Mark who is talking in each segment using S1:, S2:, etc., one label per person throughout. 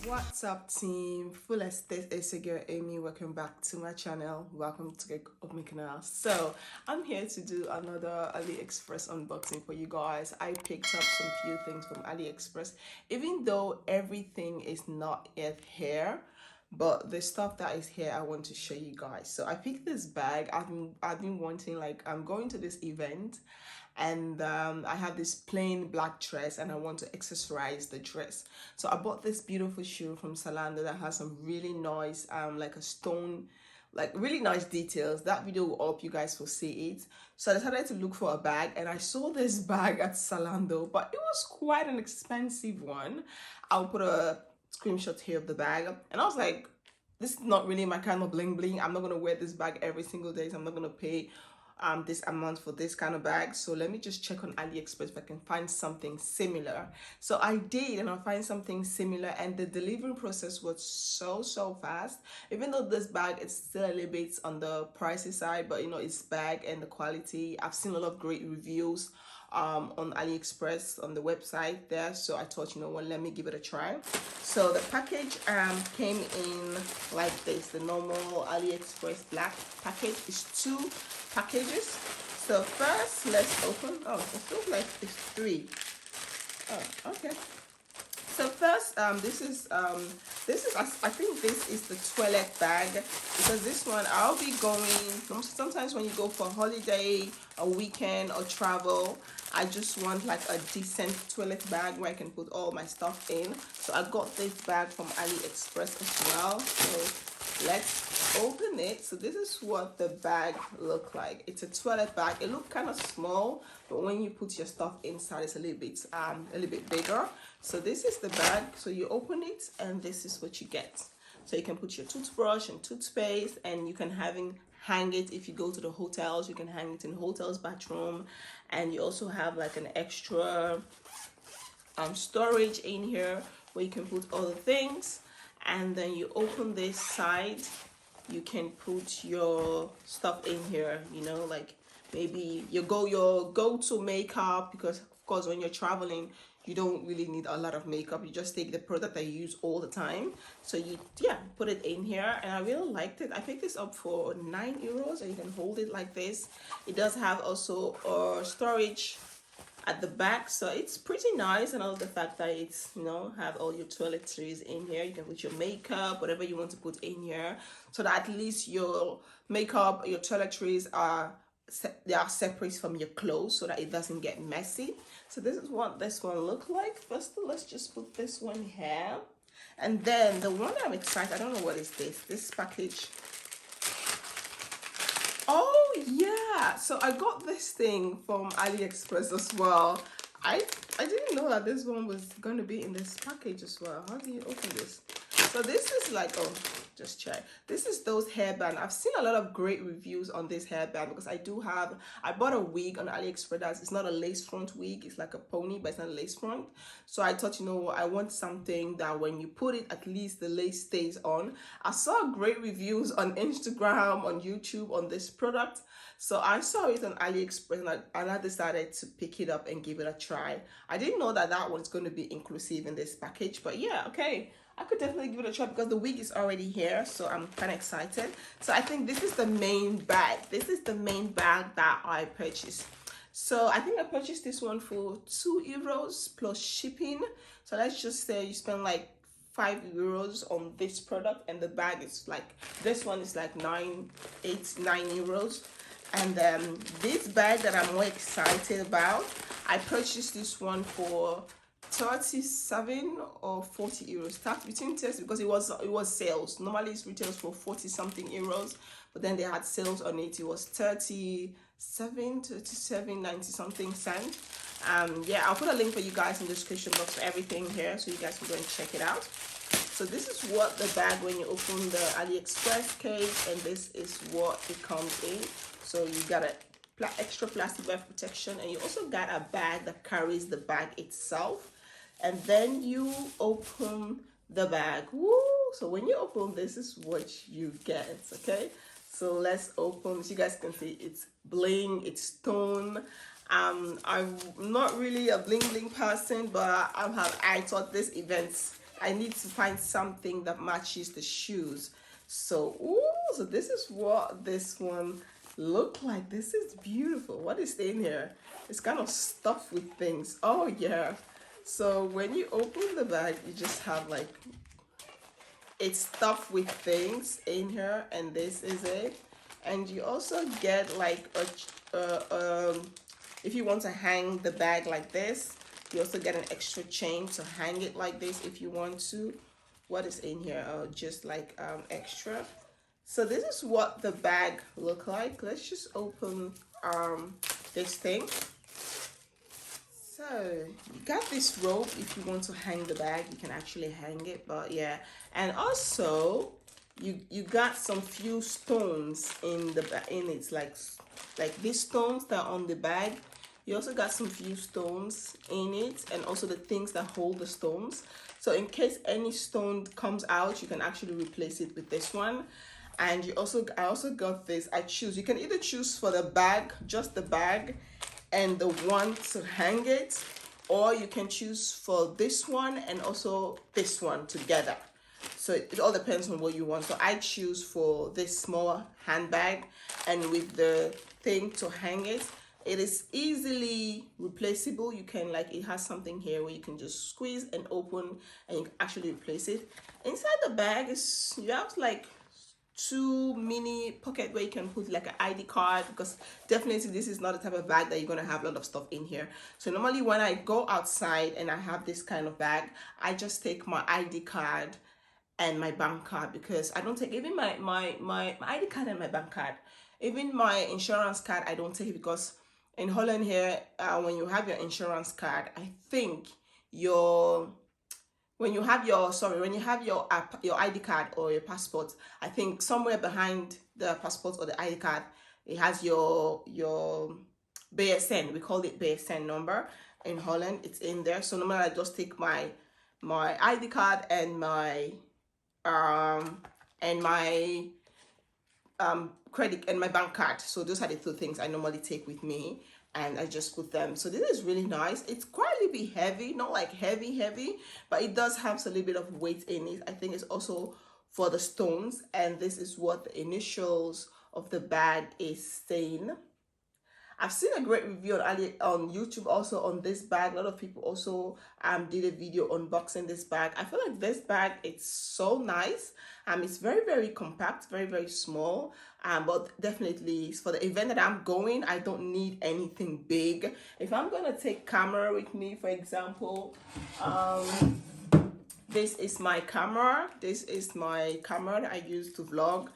S1: What's up, team? Fullest, this is your girl Amy. Welcome back to my channel. Welcome to my canal. So I'm here to do another AliExpress unboxing for you guys. I picked up some few things from AliExpress, even though everything is not yet here. But the stuff that is here, I want to show you guys. So I picked this bag. I've been wanting, like, I'm going to this event, and I have this plain black dress and I want to accessorize the dress. So I bought this beautiful shoe from Zalando that has some really nice like a stone, like really nice details. That video will up, you guys will see it. So I decided to look for a bag and I saw this bag at Zalando, but it was quite an expensive one. I'll put a screenshot here of the bag, and I was like, this is not really my kind of bling bling. I'm not gonna wear this bag every single day, so I'm not gonna pay this amount for this kind of bag. So let me just check on AliExpress if I can find something similar. So I did, and I find something similar, and the delivery process was so fast. Even though this bag is still a little bit on the pricey side, but you know, it's bag and the quality, I've seen a lot of great reviews on AliExpress on the website there, so I thought, you know what, let me give it a try. So the package came in like this. The normal AliExpress black package is 2 packages. So first, let's open. Oh, it feels like it's 3. Oh, okay. So first, this is I think this is the toilet bag, because this one I'll be going sometimes when you go for a holiday, a weekend, or travel. I just want like a decent toilet bag where I can put all my stuff in. So I got this bag from AliExpress as well. So let's open it. So this is what the bag look like. It's a toilet bag. It look kind of small, but when you put your stuff inside, it's a little bit bigger. So this is the bag. So you open it and this is what you get. So you can put your toothbrush and toothpaste, and you can hang it if you go to the hotels. You can hang it in hotels bathroom, and you also have like an extra storage in here where you can put all the things. And then you open this side, you can put your stuff in here, you know, like maybe your go-to makeup, because of course when you're traveling you don't really need a lot of makeup. You just take the product that you use all the time. So you put it in here, and I really liked it. I picked this up for €9, and you can hold it like this. It does have also storage at the back, so it's pretty nice. And also the fact that it's, you know, have all your toiletries in here. You can put your makeup, whatever you want to put in here, so that at least your makeup, your toiletries are separate from your clothes, so that it doesn't get messy. So this is what this one look like. First, let's just put this one here, and then the one I'm excited, I don't know what is this package. Oh yeah, so I got this thing from AliExpress as well. I didn't know that this one was going to be in this package as well. How do you open this? So this is like, oh, just check. This is those hairband. I've seen a lot of great reviews on this hairband, because I bought a wig on AliExpress. It's not a lace front wig. It's like a pony, but it's not a lace front. So I thought, you know what, I want something that when you put it, at least the lace stays on. I saw great reviews on Instagram, on YouTube on this product. So I saw it on AliExpress, and I decided to pick it up and give it a try. I didn't know that that one's going to be inclusive in this package, but yeah, okay. I could definitely give it a try because the wig is already here, so I'm kind of excited. So I think this is the main bag. This is the main bag that I purchased. So I think I purchased this one for €2 plus shipping. So let's just say you spend like €5 on this product, and the bag is like, this one is like 9 euros. And this bag that I'm more excited about, I purchased this one for 37 or 40 euros. Start between 30, because it was sales. Normally it retails for 40 something euros, but then they had sales on it. It was 37, 90 something cent. Yeah, I'll put a link for you guys in the description box for everything here, so you guys can go and check it out. So this is what the bag, when you open the AliExpress case, and this is what it comes in. So you got a extra plastic bag protection, and you also got a bag that carries the bag itself. And then you open the bag. Woo! So when you open, this is what you get. Okay, so let's open. So you guys can see it's bling, it's stone. I'm not really a bling bling person, but I thought this event I need to find something that matches the shoes. So, ooh, so this is what this one look like. This is beautiful. What is in here? It's kind of stuffed with things. Oh yeah. So when you open the bag, you just have like, it's stuffed with things in here, and this is it. And you also get like if you want to hang the bag like this, you also get an extra chain to hang it like this if you want to. What is in here? Oh, just like extra. So this is what the bag look like. Let's just open this thing. So you got this rope. If you want to hang the bag, you can actually hang it. But yeah, and also you got some few stones in the in it, like these stones that are on the bag. You also got some few stones in it, and also the things that hold the stones. So in case any stone comes out, you can actually replace it with this one. And I also got this. You can either choose for the bag, just the bag, and the one to hang it, or you can choose for this one and also this one together. So it all depends on what you want. So I choose for this small handbag, and with the thing to hang it. It is easily replaceable. You can, like, it has something here where you can just squeeze and open, and you can actually replace it. Inside the bag is, you have like two mini pocket where you can put like an ID card, because definitely this is not the type of bag that you're gonna have a lot of stuff in here. So normally when I go outside and I have this kind of bag, I just take my ID card and my bank card, because I don't take even my ID card and my bank card. Even my insurance card, I don't take it, because in Holland here, when you have your insurance card, I think your when you have your your ID card or your passport, I think somewhere behind the passport or the ID card, it has your BSN. We call it BSN number in Holland. It's in there. So normally I just take my ID card and my um and my credit and my bank card. So those are the two things I normally take with me, and I just put them. So this is really nice. It's quite a little bit heavy, not like heavy, but it does have a little bit of weight in it. I think it's also for the stones, and this is what the initials of the bag is saying. I've seen a great review on YouTube also on this bag. A lot of people also did a video unboxing this bag. I feel like this bag, it's so nice. It's very compact, very small. But definitely for the event that I'm going, I don't need anything big. If I'm gonna take camera with me, for example, this is my camera. This is my camera that I use to vlog.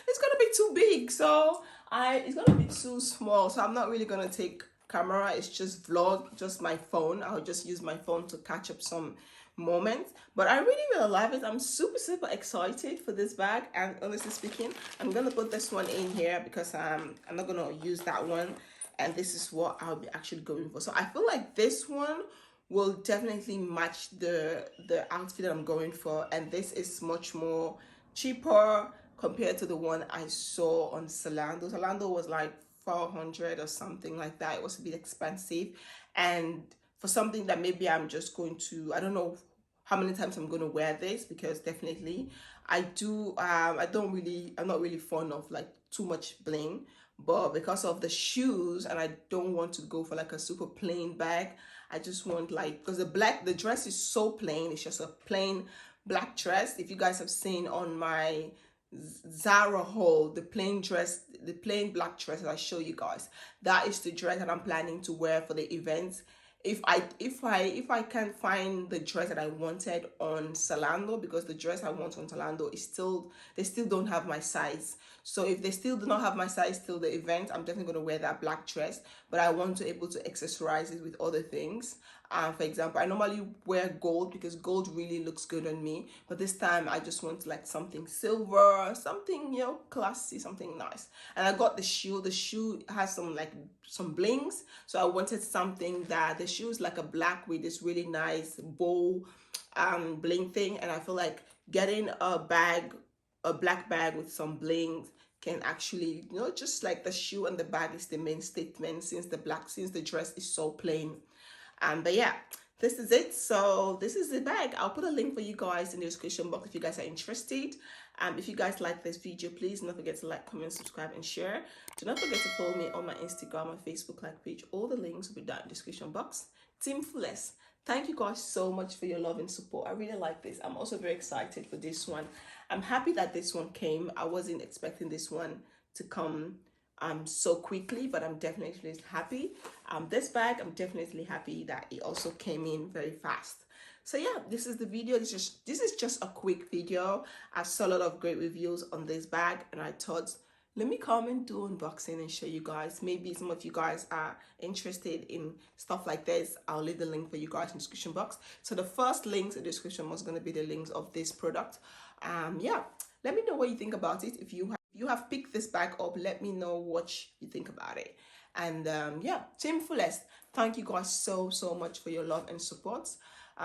S1: It's gonna be too big, so it's gonna be too small, so I'm not really gonna take camera. It's just vlog, just my phone. I'll just use my phone to catch up some moments. But I really love it. I'm super excited for this bag, and honestly speaking, I'm gonna put this one in here because I'm not gonna use that one, and this is what I'll be actually going for. So I feel like this one will definitely match the outfit that I'm going for, and this is much more cheaper compared to the one I saw on Zalando. Zalando was like 400 or something like that. It was a bit expensive, and for something that maybe I'm just going to, I don't know how many times I'm going to wear this, because definitely I'm not really fond of like too much bling. But because of the shoes, and I don't want to go for like a super plain bag, I just want like, because the dress is so plain. It's just a plain black dress. If you guys have seen on my Zara haul, the plain black dress that I show you guys, that is the dress that I'm planning to wear for the event. If I can't find the dress that I wanted on Zalando, because the dress I want on Zalando is they still don't have my size. So if they still do not have my size till the event, I'm definitely going to wear that black dress. But I want to able to accessorize it with other things. For example, I normally wear gold because gold really looks good on me. But this time I just want like something silver, something, classy, something nice. And I got the shoe. The shoe has some blings. So I wanted something that the shoe is like a black with this really nice bow bling thing. And I feel like getting a black bag with some blings can actually, just like the shoe and the bag is the main statement, since the dress is so plain. But yeah, this is it. So this is the bag. I'll put a link for you guys in the description box if you guys are interested. If you guys like this video, please don't forget to like, comment, subscribe, and share. Do not forget to follow me on my Instagram and Facebook like page. All the links will be down in the description box. Team Fullest, thank you guys so much for your love and support. I really like this. I'm also very excited for this one. I'm happy that this one came. I wasn't expecting this one to come so quickly, but I'm definitely happy. This bag, I'm definitely happy that it also came in very fast. So yeah, this is the video. This is just a quick video. I saw a lot of great reviews on this bag, and I thought, let me come and do unboxing and show you guys. Maybe some of you guys are interested in stuff like this. I'll leave the link for you guys in the description box. So the first links in the description was going to be the links of this product. Yeah, let me know what you think about it. If you have picked this bag up, let me know what you think about it. And yeah, Team Fullest, thank you guys so much for your love and support.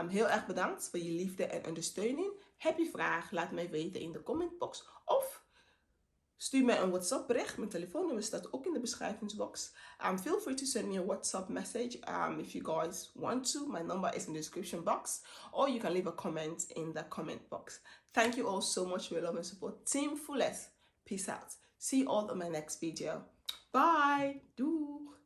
S1: Heel erg bedankt voor je liefde en ondersteuning. Heb je vraag? Laat mij weten in de commentbox. Of stuur mij een WhatsApp bericht. Mijn telefoonnummer staat ook in de beschrijvingsbox. Feel free to send me a WhatsApp message if you guys want to. My number is in the description box. Or you can leave a comment in the comment box. Thank you all so much for your love and support. Team Fullest, peace out. See you all on my next video. Bye. Doei.